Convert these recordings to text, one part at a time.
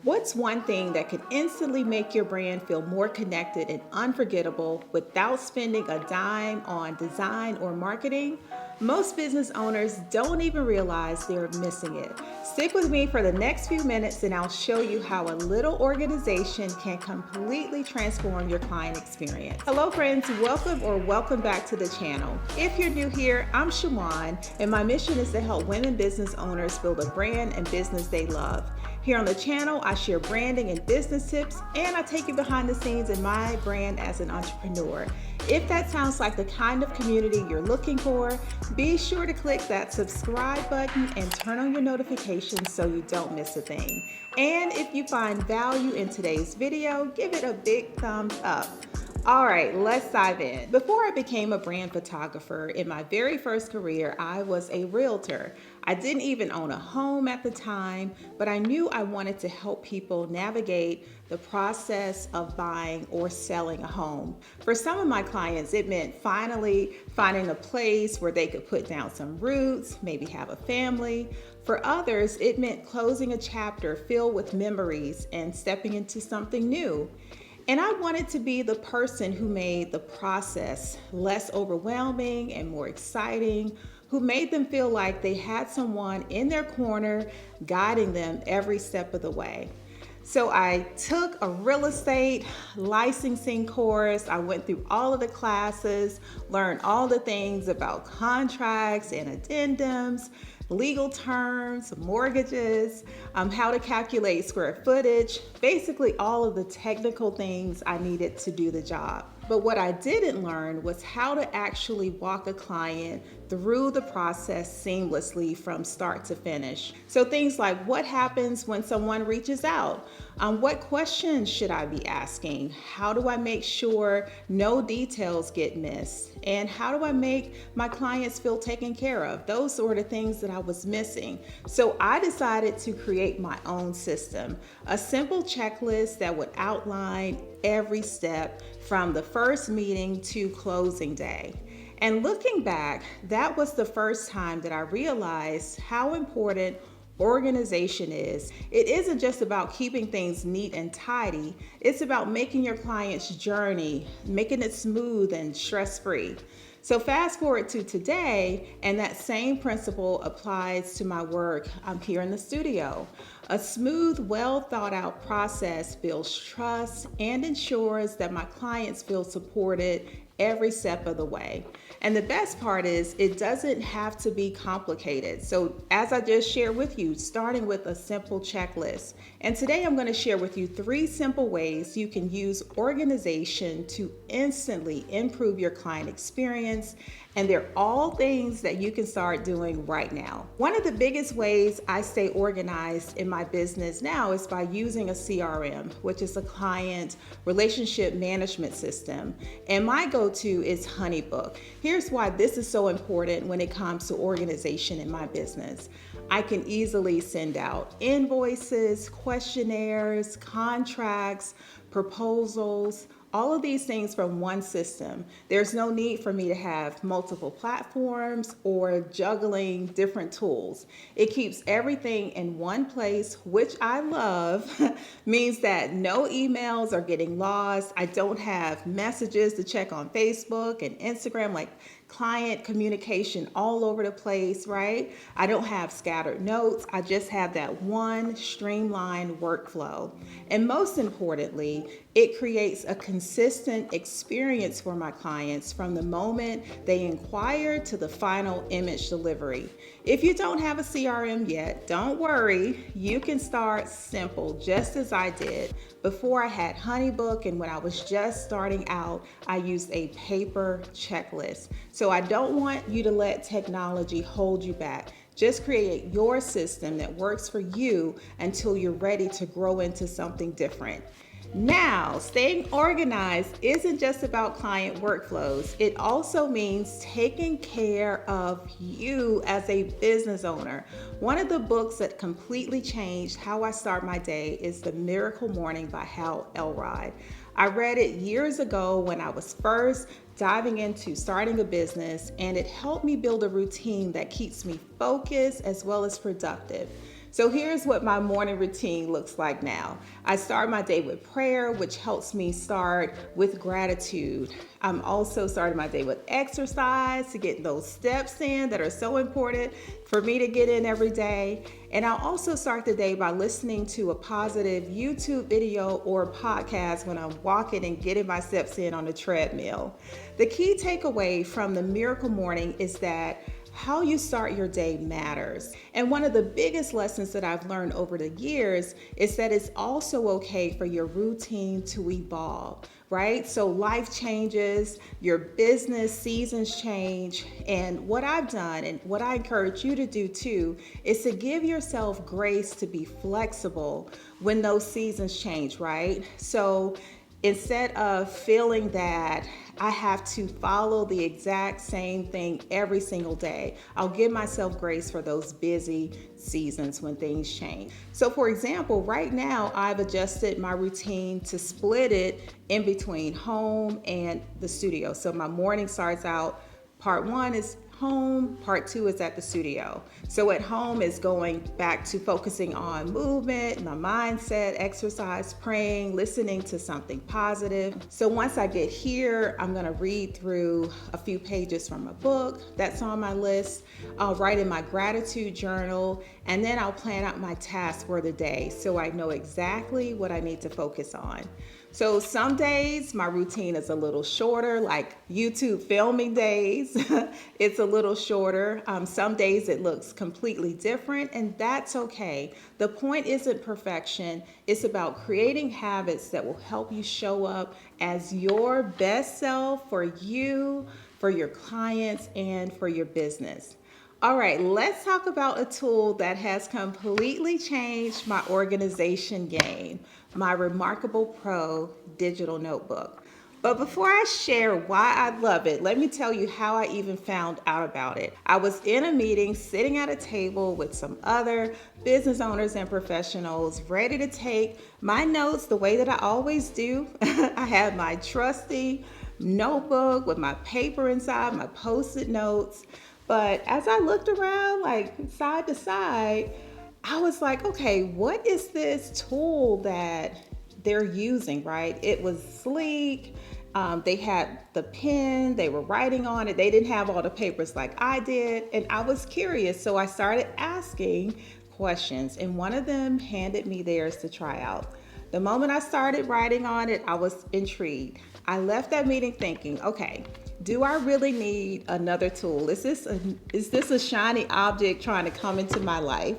What's one thing that could instantly make your brand feel more connected and unforgettable without spending a dime on design or marketing? Most business owners don't even realize they're missing it. Stick with me for the next few minutes and I'll show you how a little organization can completely transform your client experience. Hello friends, welcome back to the channel. If you're new here, I'm Shawan and my mission is to help women business owners build a brand and business they love. Here on the channel, I share branding and business tips, and I take you behind the scenes in my brand as an entrepreneur. If that sounds like the kind of community you're looking for, be sure to click that subscribe button and turn on your notifications so you don't miss a thing. And if you find value in today's video, give it a big thumbs up. All right, let's dive in. Before I became a brand photographer, in my very first career, I was a realtor. I didn't even own a home at the time, but I knew I wanted to help people navigate the process of buying or selling a home. For some of my clients, it meant finally finding a place where they could put down some roots, maybe have a family. For others, it meant closing a chapter filled with memories and stepping into something new. And I wanted to be the person who made the process less overwhelming and more exciting, who made them feel like they had someone in their corner guiding them every step of the way. So I took a real estate licensing course. I went through all of the classes, learned all the things about contracts and addendums, legal terms, mortgages, how to calculate square footage, basically all of the technical things I needed to do the job. But what I didn't learn was how to actually walk a client through the process seamlessly from start to finish. So things like what happens when someone reaches out? What questions should I be asking? How do I make sure no details get missed? And how do I make my clients feel taken care of? Those sort of things that I was missing. So I decided to create my own system, a simple checklist that would outline every step from the first meeting to closing day. And looking back, that was the first time that I realized how important organization is. It isn't just about keeping things neat and tidy. It's about making your client's journey, making it smooth and stress-free. So fast forward to today, and that same principle applies to my work here in the studio. A smooth, well thought out process builds trust and ensures that my clients feel supported every step of the way. And the best part is it doesn't have to be complicated. So as I just shared with you, starting with a simple checklist. And today I'm going to share with you 3 simple ways you can use organization to instantly improve your client experience. And they're all things that you can start doing right now. One of the biggest ways I stay organized in my business now is by using a CRM, which is a client relationship management system. And my go-to is HoneyBook. Here's why this is so important when it comes to organization in my business. I can easily send out invoices, questionnaires, contracts, proposals, all of these things from one system. There's no need for me to have multiple platforms or juggling different tools. It keeps everything in one place, which I love, means that no emails are getting lost. I don't have messages to check on Facebook and Instagram, like client communication all over the place, right? I don't have scattered notes. I just have that one streamlined workflow. And most importantly, it creates a consistent experience for my clients from the moment they inquire to the final image delivery. If you don't have a CRM yet, don't worry. You can start simple, just as I did. Before I had HoneyBook and when I was just starting out, I used a paper checklist. So I don't want you to let technology hold you back. Just create your system that works for you until you're ready to grow into something different. Now, staying organized isn't just about client workflows. It also means taking care of you as a business owner. One of the books that completely changed how I start my day is The Miracle Morning by Hal Elrod. I read it years ago when I was first diving into starting a business, and it helped me build a routine that keeps me focused as well as productive. So here's what my morning routine looks like now. I start my day with prayer, which helps me start with gratitude. I'm also starting my day with exercise to get those steps in that are so important for me to get in every day. And I'll also start the day by listening to a positive YouTube video or podcast when I'm walking and getting my steps in on the treadmill. The key takeaway from the Miracle Morning is that how you start your day matters. And one of the biggest lessons that I've learned over the years is that it's also okay for your routine to evolve, right? So life changes, your business seasons change. And what I've done and what I encourage you to do too is to give yourself grace to be flexible when those seasons change, right? So instead of feeling that I have to follow the exact same thing every single day, I'll give myself grace for those busy seasons when things change. So for example, right now I've adjusted my routine to split it in between home and the studio. So my morning starts out, part one is home, part two is at the studio. So at home is going back to focusing on movement, my mindset, exercise, praying, listening to something positive. So once I get here, I'm gonna read through a few pages from a book that's on my list. I'll write in my gratitude journal, and then I'll plan out my tasks for the day so I know exactly what I need to focus on. So some days my routine is a little shorter, like YouTube filming days. It's a little shorter. Some days it looks completely different, and that's okay. The point isn't perfection. It's about creating habits that will help you show up as your best self for you, for your clients, and for your business. All right, let's talk about a tool that has completely changed my organization game, my Remarkable Pro digital notebook. But before I share why I love it, let me tell you how I even found out about it. I was in a meeting, sitting at a table with some other business owners and professionals, ready to take my notes the way that I always do. I have my trusty notebook with my paper inside, my Post-it notes. But as I looked around, like side to side, I was like, okay, what is this tool that they're using, right? It was sleek. They had the pen, they were writing on it. They didn't have all the papers like I did. And I was curious. So I started asking questions, and one of them handed me theirs to try out. The moment I started writing on it, I was intrigued. I left that meeting thinking, okay, do I really need another tool? Is this a shiny object trying to come into my life?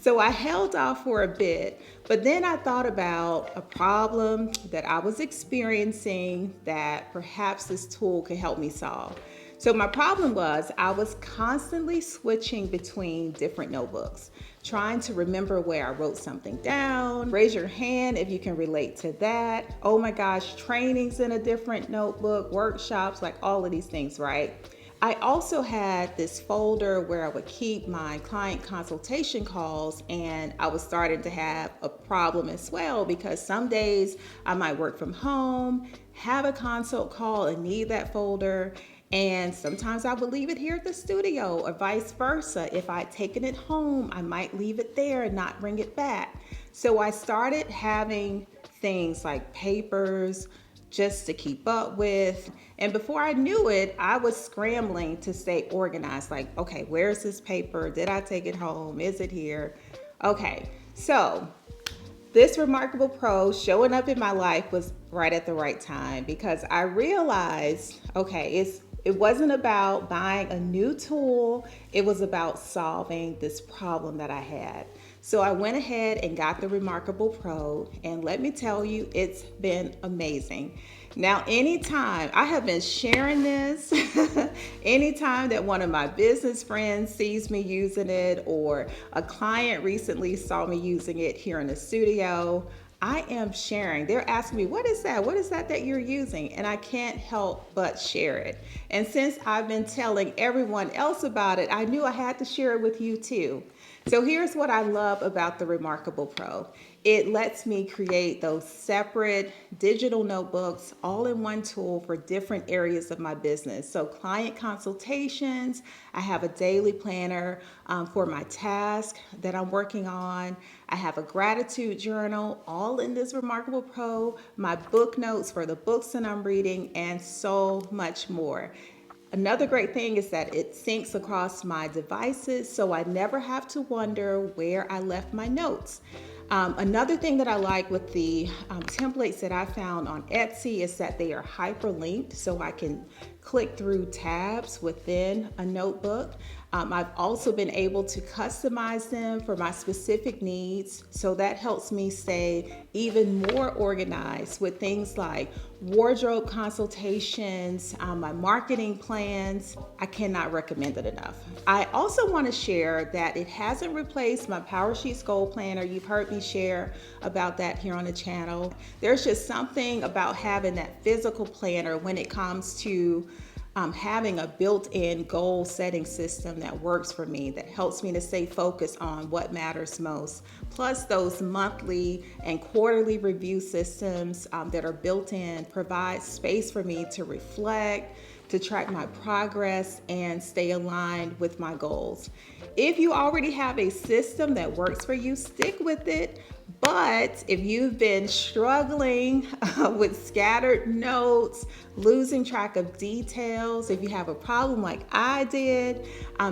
So I held off for a bit, but then I thought about a problem that I was experiencing that perhaps this tool could help me solve. So my problem was I was constantly switching between different notebooks, trying to remember where I wrote something down. Raise your hand if you can relate to that. Oh my gosh, trainings in a different notebook, workshops, like all of these things, right? I also had this folder where I would keep my client consultation calls, and I was starting to have a problem as well because some days I might work from home, have a consult call and need that folder. And sometimes I would leave it here at the studio or vice versa. If I'd taken it home, I might leave it there and not bring it back. So I started having things like papers just to keep up with. And before I knew it, I was scrambling to stay organized. Like, okay, where's this paper? Did I take it home? Is it here? Okay, so this Remarkable Pro showing up in my life was right at the right time because I realized, okay, it wasn't about buying a new tool. It was about solving this problem that I had. So I went ahead and got the Remarkable Pro, and let me tell you, it's been amazing. Now, anytime I have been sharing this, anytime that one of my business friends sees me using it, or a client recently saw me using it here in the studio, I am sharing. They're asking me, what is that? What is that you're using? And I can't help but share it. And since I've been telling everyone else about it, I knew I had to share it with you too. So here's what I love about the Remarkable Pro. It lets me create those separate digital notebooks all in one tool for different areas of my business. So client consultations, I have a daily planner for my task that I'm working on. I have a gratitude journal all in this Remarkable Pro, my book notes for the books that I'm reading, and so much more. Another great thing is that it syncs across my devices, so I never have to wonder where I left my notes. Another thing that I like with the templates that I found on Etsy is that they are hyperlinked, so I can click through tabs within a notebook. I've also been able to customize them for my specific needs, so that helps me stay even more organized with things like wardrobe consultations, my marketing plans. I cannot recommend it enough. I also want to share that it hasn't replaced my PowerSheets Goal Planner. You've heard me share about that here on the channel. There's just something about having that physical planner when it comes to having a built-in goal setting system that works for me, that helps me to stay focused on what matters most. Plus those monthly and quarterly review systems that are built in provide space for me to reflect, to track my progress, and stay aligned with my goals. If you already have a system that works for you, stick with it. But if you've been struggling with scattered notes, losing track of details, if you have a problem like I did,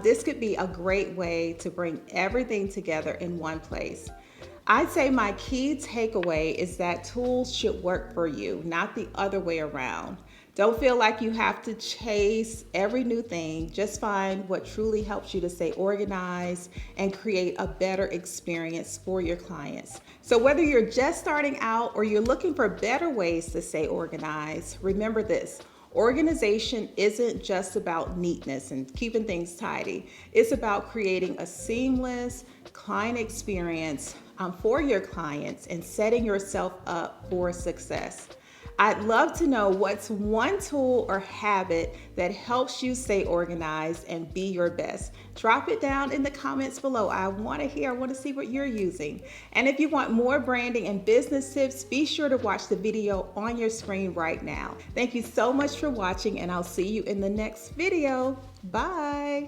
this could be a great way to bring everything together in one place. I'd say my key takeaway is that tools should work for you, not the other way around. Don't feel like you have to chase every new thing. Just find what truly helps you to stay organized and create a better experience for your clients. So whether you're just starting out or you're looking for better ways to stay organized, remember this: organization isn't just about neatness and keeping things tidy. It's about creating a seamless client experience for your clients and setting yourself up for success. I'd love to know what's one tool or habit that helps you stay organized and be your best. Drop it down in the comments below. I want to hear, I want to see what you're using. And if you want more branding and business tips, be sure to watch the video on your screen right now. Thank you so much for watching, and I'll see you in the next video. Bye.